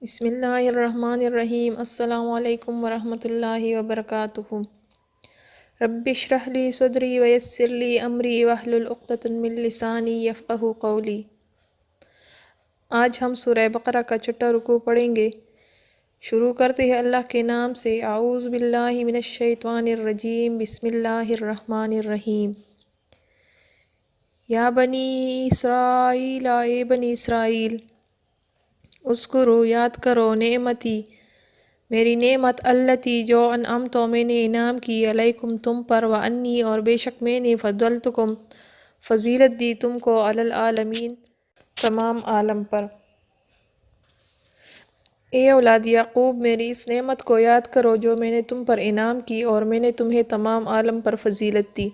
بسم اللہ الرحمن الرحیم۔ السلام علیکم ورحمۃ اللہ وبرکاتہ۔ رب اشرح لی صدری ویسر لی امری واحلل عقدۃ من لسانی یفقہوا قولی۔ آج ہم سورہ بقرہ کا چھٹا رکوع پڑھیں گے۔ شروع کرتے ہیں اللہ کے نام سے۔ اعوذ باللہ من الشیطان الرجیم، بسم اللہ الرحمن الرحیم۔ یا بنی اسرائیل، اے بنی اسرائیل، اذکروا، یاد کرو، نعمتی، میری نعمت، التی، جو انعمت، میں نے انعام کی، علیکم، تم پر، وانی، اور بے شک میں نے، فضلتکم، فضیلت دی تم کو، علی العالمین، تمام عالم پر۔ اے اولاد یعقوب، میری اس نعمت کو یاد کرو جو میں نے تم پر انعام کی اور میں نے تمہیں تمام عالم پر فضیلت دی۔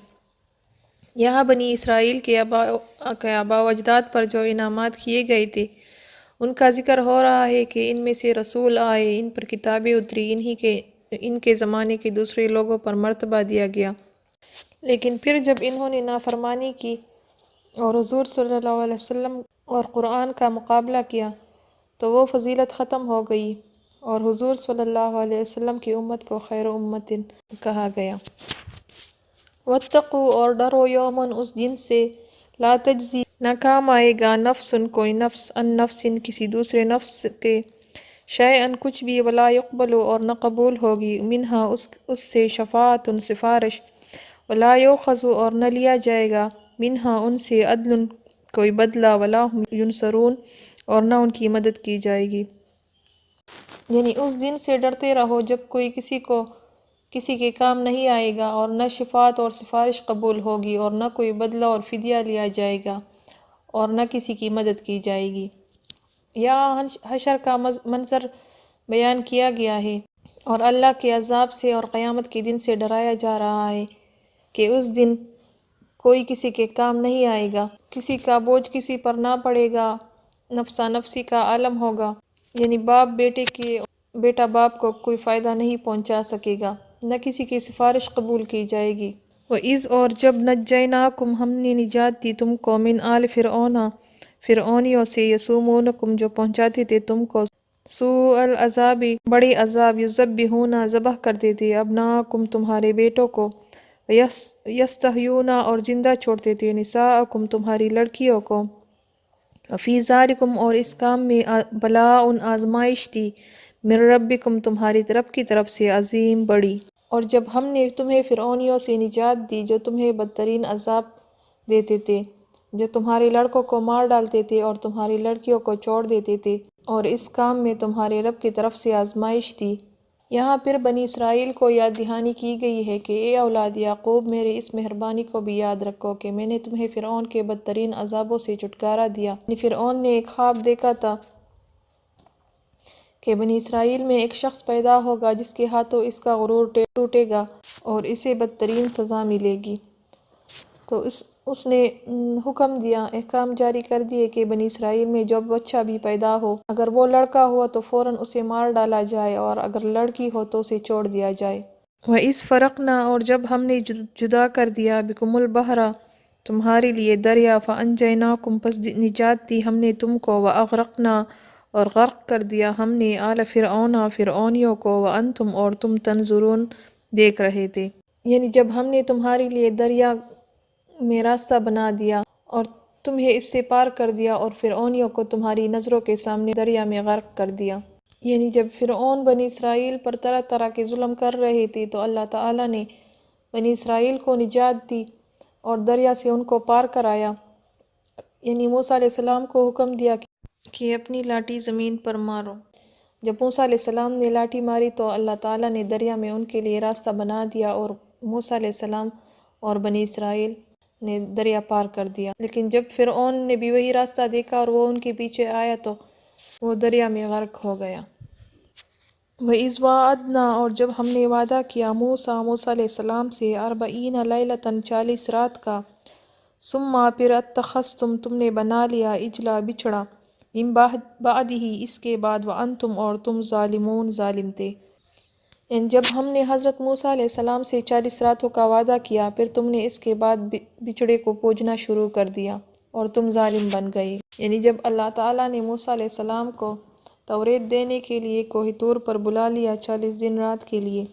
یہاں بنی اسرائیل کے آباء و اجداد پر جو انعامات کیے گئے تھے ان کا ذکر ہو رہا ہے کہ ان میں سے رسول آئے، ان پر کتابیں اتری، ان کے زمانے کے دوسرے لوگوں پر مرتبہ دیا گیا، لیکن پھر جب انہوں نے نافرمانی کی اور حضور صلی اللہ علیہ وسلم اور قرآن کا مقابلہ کیا تو وہ فضیلت ختم ہو گئی اور حضور صلی اللہ علیہ وسلم کی امت کو خیر امت کہا گیا۔ واتقوا، اور ڈرو، یومن، اس دن سے، لا تجزی، نہ کام آئے گا، نفس، کوئی نفس، ان نفس، کسی دوسرے نفس کے، شیئن، کچھ بھی، ولا یقبل، اور نہ قبول ہوگی، منہا، اس سے، شفاعت، سفارش، ولا یؤخذ، اور نہ لیا جائے گا، منہا، ان سے، عدل، کوئی بدلہ، ولا ہم ینصرون، اور نہ ان کی مدد کی جائے گی۔ یعنی اس دن سے ڈرتے رہو جب کوئی کسی کے کام نہیں آئے گا اور نہ شفاعت اور سفارش قبول ہوگی اور نہ کوئی بدلہ اور فدیہ لیا جائے گا اور نہ کسی کی مدد کی جائے گی۔ یہاں حشر کا منظر بیان کیا گیا ہے اور اللہ کے عذاب سے اور قیامت کے دن سے ڈرایا جا رہا ہے کہ اس دن کوئی کسی کے کام نہیں آئے گا، کسی کا بوجھ کسی پر نہ پڑے گا، نفسا نفسی کا عالم ہوگا، یعنی بیٹا باپ کو کوئی فائدہ نہیں پہنچا سکے گا، نہ کسی کی سفارش قبول کی جائے گی۔ وَإِذْ، اور جب، نجیناکم، ہم نے نجات دی تم کو، من آل فرعون، فرعونیوں سے، یسومونکم، جو پہنچاتے تھے تم کو، سوء العذاب، بڑے عذاب، یذبحون، ذبح کرتے تھے، ابناکم، تمہارے بیٹوں کو، یستحیون، اور زندہ چھوڑتے تھے، نساءکم، تمہاری لڑکیوں کو، فی ذالکم، اور اس کام میں، بلاء، آزمائش تھی، من ربکم، تمہاری رب کی طرف سے، عظیم، بڑی۔ اور جب ہم نے تمہیں فرعونیوں سے نجات دی جو تمہیں بدترین عذاب دیتے تھے، جو تمہارے لڑکوں کو مار ڈالتے تھے اور تمہاری لڑکیوں کو چھوڑ دیتے تھے، اور اس کام میں تمہارے رب کی طرف سے آزمائش تھی۔ یہاں پھر بنی اسرائیل کو یاد دہانی کی گئی ہے کہ اے اولاد یعقوب، میرے اس مہربانی کو بھی یاد رکھو کہ میں نے تمہیں فرعون کے بدترین عذابوں سے چھٹکارا دیا۔ فرعون نے ایک خواب دیکھا تھا کہ بنی اسرائیل میں ایک شخص پیدا ہوگا جس کے ہاتھوں اس کا غرور ٹوٹے گا اور اسے بدترین سزا ملے گی۔ تو اس نے حکم دیا، احکام جاری کر دیے کہ بنی اسرائیل میں جو بچہ بھی پیدا ہو، اگر وہ لڑکا ہوا تو فوراً اسے مار ڈالا جائے اور اگر لڑکی ہو تو اسے چھوڑ دیا جائے۔ وَإِذْ فَرَقْنَا، اور جب ہم نے جدا کر دیا، بِكُمُ الْبَحْرَ، تمہارے لیے دریا، فَأَنْجَيْنَاكُمْ، پس نجات دی ہم نے تم کو، وَأَغْرَقْنَا، اور غرق کر دیا ہم نے، آل فرعون، فرعونیوں کو، وَأَنْتُمْ، اور تم، تنظرون، دیکھ رہے تھے۔ یعنی جب ہم نے تمہارے لیے دریا میں راستہ بنا دیا اور تمہیں اس سے پار کر دیا اور فرعونیوں کو تمہاری نظروں کے سامنے دریا میں غرق کر دیا۔ یعنی جب فرعون بنی اسرائیل پر طرح طرح کے ظلم کر رہے تھے تو اللہ تعالیٰ نے بنی اسرائیل کو نجات دی اور دریا سے ان کو پار کرایا۔ یعنی موسیٰ علیہ السلام کو حکم دیا کہ اپنی لاٹھی زمین پر مارو۔ جب موسیٰ علیہ السلام نے لاٹھی ماری تو اللہ تعالیٰ نے دریا میں ان کے لیے راستہ بنا دیا اور موسیٰ علیہ السلام اور بنی اسرائیل نے دریا پار کر دیا۔ لیکن جب فرعون نے بھی وہی راستہ دیکھا اور وہ ان کے پیچھے آیا تو وہ دریا میں غرق ہو گیا۔ وَإِذْ وَعَدْنَا، اور جب ہم نے وعدہ کیا، موسیٰ علیہ السلام سے، 40 لیلۃ، 40 رات کا، ثم، پھر، اتخذتم، تم نے بنا لیا، عجلا، بچڑا، من بعدہ، اس کے بعد، وانتم، اور تم، ظالمون، ظالم تھے۔ یعنی جب ہم نے حضرت موسیٰ علیہ السلام سے 40 راتوں کا وعدہ کیا پھر تم نے اس کے بعد بچڑے کو پوجنا شروع کر دیا اور تم ظالم بن گئے۔ یعنی جب اللہ تعالیٰ نے موسیٰ علیہ السلام کو توریت دینے کے لیے کوہ طور پر بلا لیا 40 دن رات کے لیے۔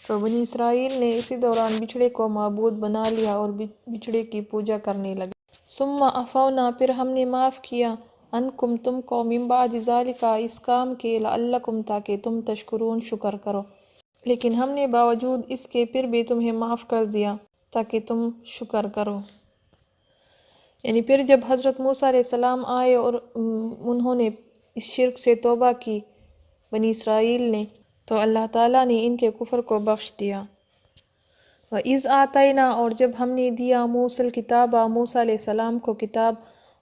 تو بنی اسرائیل نے اسی دوران بچھڑے کو معبود بنا لیا اور بچھڑے کی پوجا کرنے لگے۔ ثم عفونا، پھر ہم نے معاف کیا، عنکم تم کو، من بعد ذالک، اس کام کے، لعلکم تاکہ تم تشکرون شکر کرو۔ لیکن ہم نے باوجود اس کے پھر بھی تمہیں معاف کر دیا تاکہ تم شکر کرو۔ یعنی پھر جب حضرت موسیٰ علیہ السلام آئے اور انہوں نے اس شرک سے توبہ کی بنی اسرائیل نے، تو اللہ تعالیٰ نے ان کے کفر کو بخش دیا۔ وَإِذْ آتَيْنَا، اور جب ہم نے دیا موسیٰ الکتاب، موسیٰ علیہ السلام کو کتاب،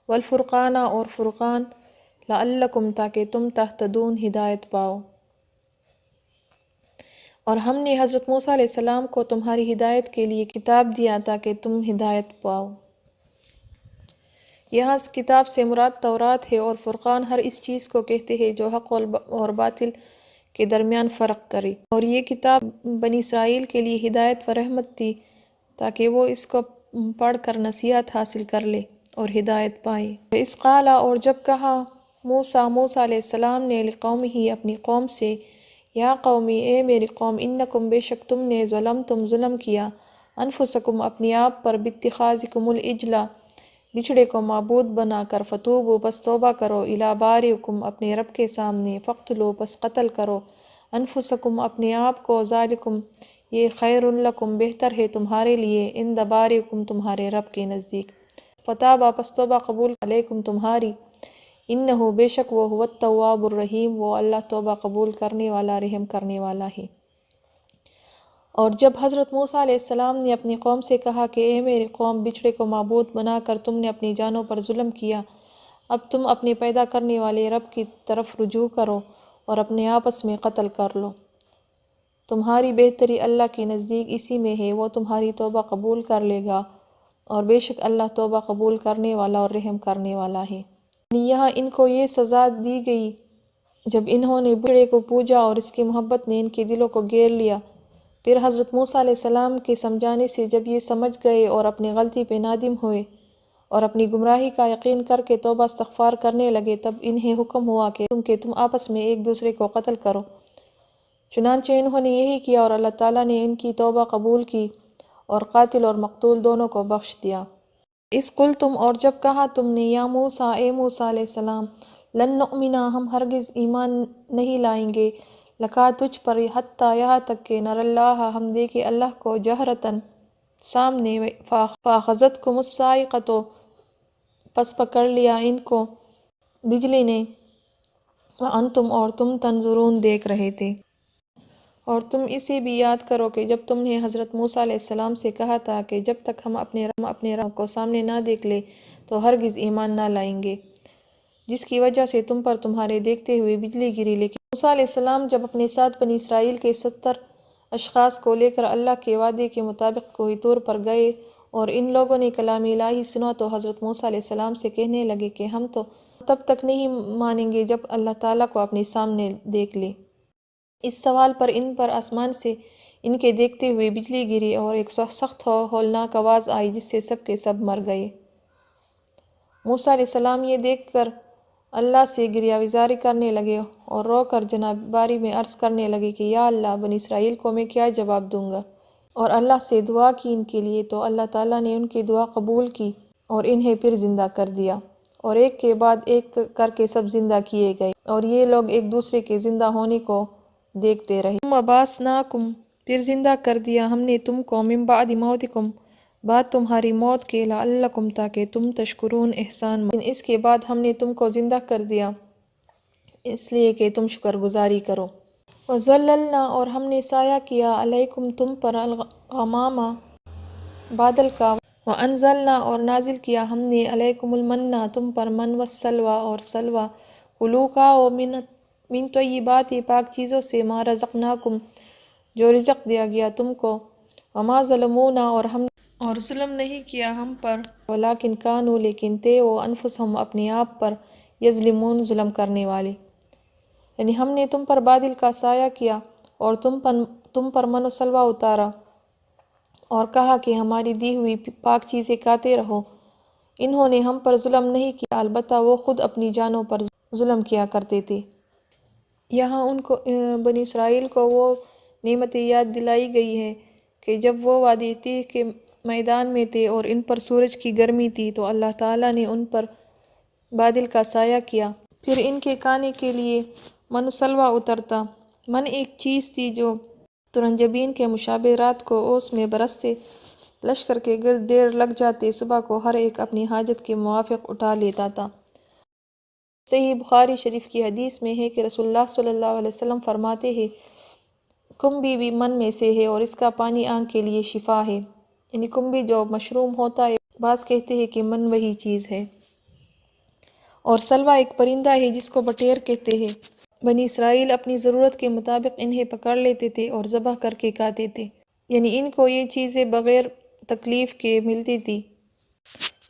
والفرقان، اور فرقان، لعلکم تاکہ تم تہتدون ہدایت پاؤ۔ اور ہم نے حضرت موسیٰ علیہ السلام کو تمہاری ہدایت کے لیے کتاب دیا تاکہ تم ہدایت پاؤ۔ یہاں کتاب سے مراد تورات ہے، اور فرقان ہر اس چیز کو کہتے ہیں جو حق اور باطل کے درمیان فرق کرے۔ اور یہ کتاب بنی اسرائیل کے لیے ہدایت و رحمت تھی تاکہ وہ اس کو پڑھ کر نصیحت حاصل کر لے اور ہدایت پائے۔ وَإِذْ قَالَ، اور جب کہا موسیٰ علیہ السلام نے، لقومہ، اپنی قوم سے، یا قومی، اے میری قوم، انکم، بے شک تم نے، ظلمتم، ظلم کیا، انفسکم، اپنی آپ پر، باتخاذکم العجل، بچھڑے کو معبود بنا کر، فتوبوا، پس توبہ کرو، الی بارئکم، اپنے رب کے سامنے، فاقتلوا، پس قتل کرو، انفسکم، اپنے آپ کو، ذالکم، یہ، خیر لکم، بہتر ہے تمہارے لیے، عند بارئکم، تمہارے رب کے نزدیک، فتاب، پس توبہ قبول علیکم، تمہاری، انہ، بے شک وہ، هو التواب الرحیم، وہ اللہ توبہ قبول کرنے والا، رحم کرنے والا ہے۔ اور جب حضرت موسیٰ علیہ السلام نے اپنی قوم سے کہا کہ اے میری قوم، بچھڑے کو معبود بنا کر تم نے اپنی جانوں پر ظلم کیا، اب تم اپنے پیدا کرنے والے رب کی طرف رجوع کرو اور اپنے آپس میں قتل کر لو، تمہاری بہتری اللہ کے نزدیک اسی میں ہے، وہ تمہاری توبہ قبول کر لے گا، اور بے شک اللہ توبہ قبول کرنے والا اور رحم کرنے والا ہے۔ یعنی یہاں ان کو یہ سزا دی گئی جب انہوں نے بچھڑے کو پوجا اور اس کی محبت نے ان کے دلوں کو گھیر لیا۔ پھر حضرت موسیٰ علیہ السلام کے سمجھانے سے جب یہ سمجھ گئے اور اپنی غلطی پہ نادم ہوئے اور اپنی گمراہی کا یقین کر کے توبہ استغفار کرنے لگے، تب انہیں حکم ہوا کہ تم آپس میں ایک دوسرے کو قتل کرو۔ چنانچہ انہوں نے یہی کیا اور اللہ تعالیٰ نے ان کی توبہ قبول کی اور قاتل اور مقتول دونوں کو بخش دیا۔ اس قلتم، اور جب کہا تم نے، یا موسیٰ، اے موسیٰ علیہ السلام، لن نؤمنا، ہم ہرگز ایمان نہیں لائیں گے، لکا، تجھ پر، حتیٰ، یہاں تک کہ، نر اللہ، ہم دیکھے اللہ کو، جہرتاً، سامنے، فاخذتکم الصاعقۃ، پس پکڑ لیا ان کو بجلی نے، وانتم، اور تم، تنظرون، دیکھ رہے تھے۔ اور تم اسے بھی یاد کرو کہ جب تم نے حضرت موسیٰ علیہ السلام سے کہا تھا کہ جب تک ہم اپنے رب کو سامنے نہ دیکھ لیں تو ہرگز ایمان نہ لائیں گے، جس کی وجہ سے تم پر تمہارے دیکھتے ہوئے بجلی گری۔ لیکن موسیٰ علیہ السلام جب اپنے ساتھ بنی اسرائیل کے 70 اشخاص کو لے کر اللہ کے وعدے کے مطابق کوہ طور پر گئے اور ان لوگوں نے کلام الہی سنا، تو حضرت موسیٰ علیہ السلام سے کہنے لگے کہ ہم تو تب تک نہیں مانیں گے جب اللہ تعالیٰ کو اپنے سامنے دیکھ لیں۔ اس سوال پر ان پر آسمان سے ان کے دیکھتے ہوئے بجلی گری اور ایک سخت ہولناک آواز آئی جس سے سب کے سب مر گئے۔ موسیٰ علیہ السلام یہ دیکھ کر اللہ سے گریہ وزاری کرنے لگے اور رو کر جناب باری میں عرض کرنے لگے کہ یا اللہ، بنی اسرائیل کو میں کیا جواب دوں گا؟ اور اللہ سے دعا کی ان کے لیے، تو اللہ تعالیٰ نے ان کی دعا قبول کی اور انہیں پھر زندہ کر دیا، اور ایک کے بعد ایک کر کے سب زندہ کیے گئے، اور یہ لوگ ایک دوسرے کے زندہ ہونے کو دیکھتے رہے۔ ثم بعثناکم، پھر زندہ کر دیا ہم نے تم کو، من بعد موتکم، بعد تمہاری موت کے، لعلکم، تاکہ تم تشکرون، احسان مانو۔ اس کے بعد ہم نے تم کو زندہ کر دیا اس لیے کہ تم شکر گزاری کرو۔ وَظَلَّلْنَا، اور ہم نے سایہ کیا، علیکم، تم پر، الغمام، بادل کا، وَأَنزَلْنَا، اور نازل کیا ہم نے، علیکم المن، تم پر من، والسلوى، اور سلوى، کلوا، کھاؤ، من طیبات، پاک چیزوں سے، ما رزقناکم، جو رزق دیا گیا تم کو، وما ظلمونا، اور ظلم نہیں کیا ہم پر، ولیکن کانوا، لیکن تھے وہ، انفسہم، اپنے آپ پر، یظلمون، ظلم کرنے والے۔ یعنی ہم نے تم پر بادل کا سایہ کیا اور تم پر من و سلوہ اتارا اور کہا کہ ہماری دی ہوئی پاک چیزیں کھاتے رہو۔ انہوں نے ہم پر ظلم نہیں کیا، البتہ وہ خود اپنی جانوں پر ظلم کیا کرتے تھے۔ یہاں ان کو بنی اسرائیل کو وہ نعمت یاد دلائی گئی ہے کہ جب وہ وادی تیہ کے میدان میں تھے اور ان پر سورج کی گرمی تھی تو اللہ تعالیٰ نے ان پر بادل کا سایہ کیا، پھر ان کے کھانے کے لیے من و سلویٰ اترتا۔ من ایک چیز تھی جو ترنجبین کے مشابہ رات کو اوس میں برس سے لشکر کے گرد ڈھیر لگ جاتے، صبح کو ہر ایک اپنی حاجت کے موافق اٹھا لیتا تھا۔ صحیح بخاری شریف کی حدیث میں ہے کہ رسول اللہ صلی اللہ علیہ وسلم فرماتے ہیں کمبی بھی من میں سے ہے اور اس کا پانی آنکھ کے لیے شفا ہے، یعنی کمبی جو مشروم ہوتا ہے، بعض کہتے ہیں کہ من وہی چیز ہے، اور سلویٰ ایک پرندہ ہے جس کو بٹیر کہتے ہیں۔ بنی اسرائیل اپنی ضرورت کے مطابق انہیں پکڑ لیتے تھے اور ذبح کر کے کھاتے تھے، یعنی ان کو یہ چیزیں بغیر تکلیف کے ملتی تھی۔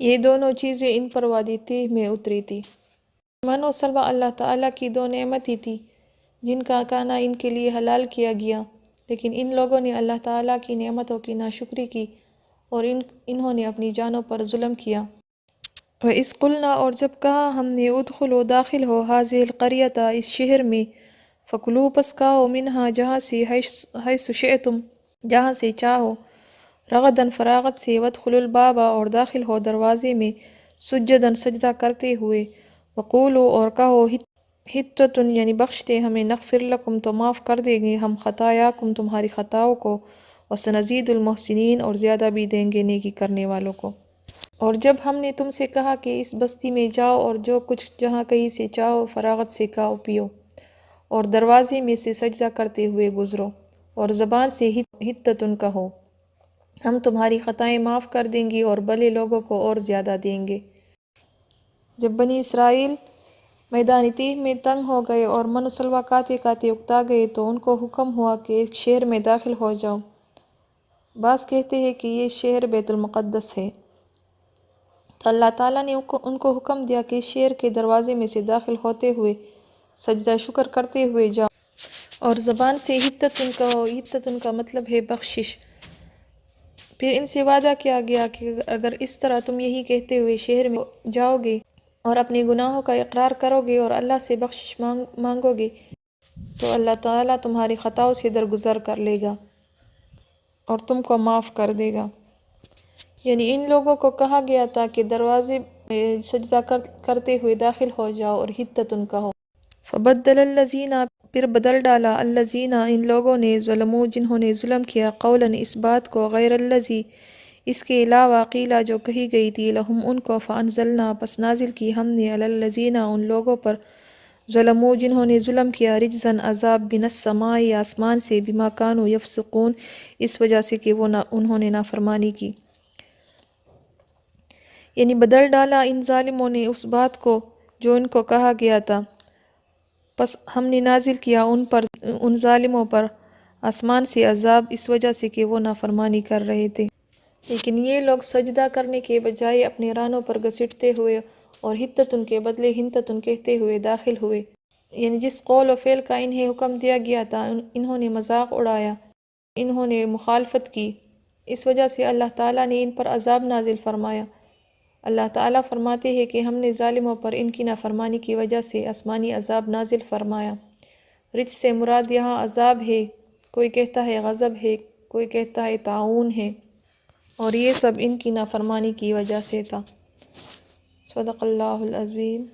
یہ دونوں چیزیں ان پر وادی تیہ میں اتری تھی۔ من و سلویٰ اللہ تعالیٰ کی دو نعمتیں تھیں جن کا کھانا ان کے لیے حلال کیا گیا، لیکن ان لوگوں نے اللہ تعالیٰ کی نعمتوں کی ناشکری کی اور انہوں نے اپنی جانوں پر ظلم کیا۔ وَإِذْ قُلْنَا، اور جب کہا ہم نے ادخلوا داخل ہو هذه القرية، اس شہر میں، فکلوا پس کھاؤ منہا جہاں سے، حیث شئتم جہاں سے چاہو، رغداً فراغت سے، وادخلوا الباب اور داخل ہو دروازے میں، سجداً سجدہ کرتے ہوئے، وقولوا اور کہو حطۃ یعنی بخشتے ہمیں، نغفر لکم تو معاف کر دیں گے ہم خطایاکم تمہاری خطاؤں کو، وسنزید المحسنین اور زیادہ بھی دیں گے نیکی کرنے والوں کو۔ اور جب ہم نے تم سے کہا کہ اس بستی میں جاؤ اور جو کچھ جہاں کہیں سے چاہو فراغت سے کھاؤ پیو، اور دروازے میں سے سجدہ کرتے ہوئے گزرو، اور زبان سے حطۃ کہو، ہم تمہاری خطائیں معاف کر دیں گے اور بھلے لوگوں کو اور زیادہ دیں گے۔ جب بنی اسرائیل میدان تیہ میں تنگ ہو گئے اور من و سلویٰ کھاتے کھاتے اکتا گئے تو ان کو حکم ہوا کہ ایک شہر میں داخل ہو جاؤ۔ بعض کہتے ہیں کہ یہ شہر بیت المقدس ہے، تو اللہ تعالیٰ نے ان کو حکم دیا کہ اس شہر کے دروازے میں سے داخل ہوتے ہوئے سجدہ شکر کرتے ہوئے جاؤ اور زبان سے حطۃ کہو۔ حطۃ کا مطلب ہے بخشش۔ پھر ان سے وعدہ کیا گیا کہ اگر اس طرح تم یہی کہتے ہوئے شہر میں جاؤ گے اور اپنے گناہوں کا اقرار کرو گے اور اللہ سے بخشش مانگو گے تو اللہ تعالیٰ تمہاری خطاؤں سے درگزر کر لے گا اور تم کو معاف کر دے گا۔ یعنی ان لوگوں کو کہا گیا تھا کہ دروازے میں سجدہ کرتے ہوئے داخل ہو جاؤ اور حطۃ کہو۔ فبدل الذین، پھر بدل ڈالا، الذین ان لوگوں نے، ظلموا جنہوں نے ظلم کیا، قولا اس بات کو، غیر الذی اس کے علاوہ، قیلا جو کہی گئی تھی، لہم ان کو، فانزلنا پس نازل کی ہم نے، علی الذین ان لوگوں پر، ظلموا جنہوں نے ظلم کیا، رجزاً عذاب، من السماء آسمان سے، بما کانوا یفسقون اس وجہ سے کہ انہوں نے نافرمانی کی۔ یعنی بدل ڈالا ان ظالموں نے اس بات کو جو ان کو کہا گیا تھا، پس ہم نے نازل کیا ان ظالموں پر آسمان سے عذاب اس وجہ سے کہ وہ نافرمانی کر رہے تھے۔ لیکن یہ لوگ سجدہ کرنے کے بجائے اپنے رانوں پر گھسیٹتے ہوئے اور حطۃ کے بدلے حنطۃ کہتے ہوئے داخل ہوئے، یعنی جس قول و فعل کا انہیں حکم دیا گیا تھا انہوں نے مذاق اڑایا، انہوں نے مخالفت کی، اس وجہ سے اللہ تعالیٰ نے ان پر عذاب نازل فرمایا۔ اللہ تعالیٰ فرماتے ہیں کہ ہم نے ظالموں پر ان کی نافرمانی کی وجہ سے آسمانی عذاب نازل فرمایا۔ رجز سے مراد یہاں عذاب ہے، کوئی کہتا ہے غضب ہے، کوئی کہتا ہے طاعون ہے، اور یہ سب ان کی نافرمانی کی وجہ سے تھا۔ صدق اللہ العظیم۔